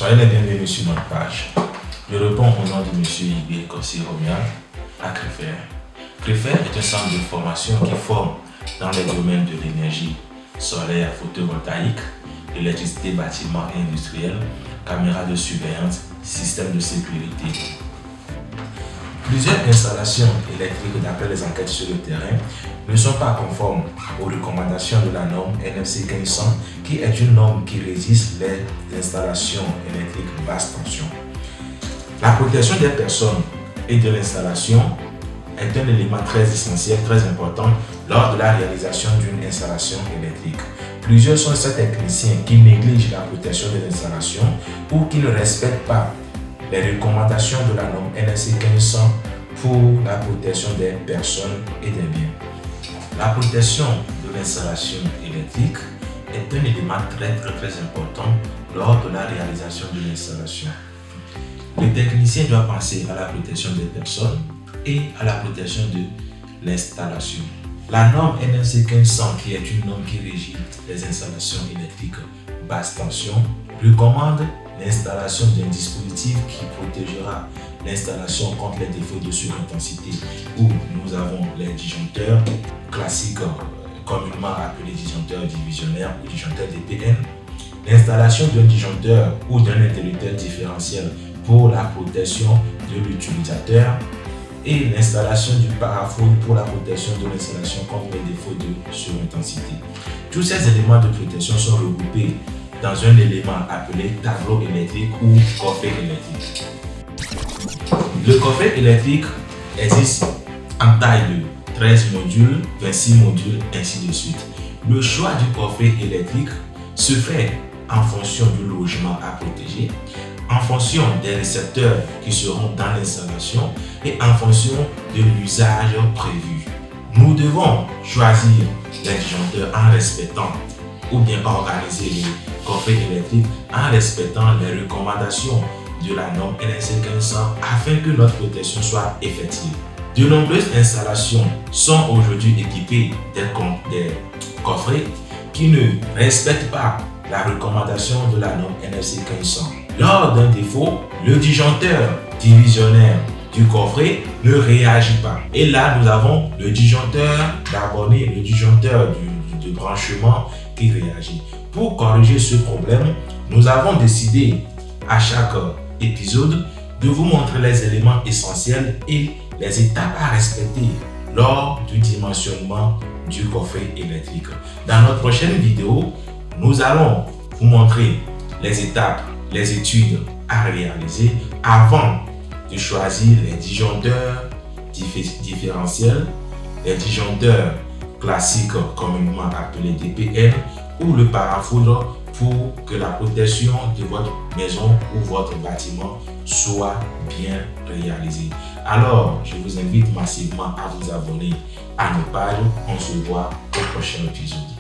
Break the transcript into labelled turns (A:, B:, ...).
A: Soyez les bienvenus sur notre page. Je réponds au nom de M. Ibé Kossi Romial à CREFER. CREFER est un centre de formation qui forme dans les domaines de l'énergie solaire photovoltaïque, l'électricité bâtiment et industriel, caméras de surveillance, système de sécurité. Plusieurs installations électriques, d'après les enquêtes sur le terrain, ne sont pas conformes aux recommandations de la norme NFC 1500, qui est une norme qui régisse les installations électriques basse tension. La protection des personnes et de l'installation est un élément très essentiel, très important lors de la réalisation d'une installation électrique. Plusieurs sont ces techniciens qui négligent la protection de l'installation ou qui ne respectent pas les recommandations de la norme NFC 1500 pour la protection des personnes et des biens. La protection de l'installation électrique est un élément très important lors de la réalisation de l'installation. Le technicien doit penser à la protection des personnes et à la protection de l'installation. La norme NFC 1500, qui est une norme qui régit les installations électriques basse tension, recommande l'installation d'un dispositif qui protégera l'installation contre les défauts de surintensité, où nous avons les disjoncteurs classiques, communément appelés disjoncteurs divisionnaires ou disjoncteurs DPN, l'installation d'un disjoncteur ou d'un interrupteur différentiel pour la protection de l'utilisateur et l'installation du paraphone pour la protection de l'installation contre les défauts de surintensité. Tous ces éléments de protection sont regroupés dans un élément appelé tableau électrique ou coffret électrique. Le coffret électrique existe en taille de 13 modules, 26 modules, ainsi de suite. Le choix du coffret électrique se fait en fonction du logement à protéger, en fonction des récepteurs qui seront dans l'installation et en fonction de l'usage prévu. Nous devons choisir les disjoncteurs en respectant ou bien organiser les coffrets électriques en respectant les recommandations de la norme NFC 1500 afin que notre protection soit effective. De nombreuses installations sont aujourd'hui équipées des coffrets qui ne respectent pas la recommandation de la norme NFC 1500. Lors d'un défaut, le disjoncteur divisionnaire du coffret ne réagit pas. Et là, nous avons le disjoncteur d'abonné, le disjoncteur de branchement qui réagit. Pour corriger ce problème, nous avons décidé à chaque épisode de vous montrer les éléments essentiels et les étapes à respecter lors du dimensionnement du coffret électrique. Dans notre prochaine vidéo, nous allons vous montrer les étapes, les études à réaliser avant de choisir les disjoncteurs différentiels, les disjoncteurs classiques communément appelés DPN ou le parafoudre pour que la protection de votre maison ou votre bâtiment soit bien réalisée. Alors, je vous invite massivement à vous abonner à nos pages. On se voit au prochain épisode.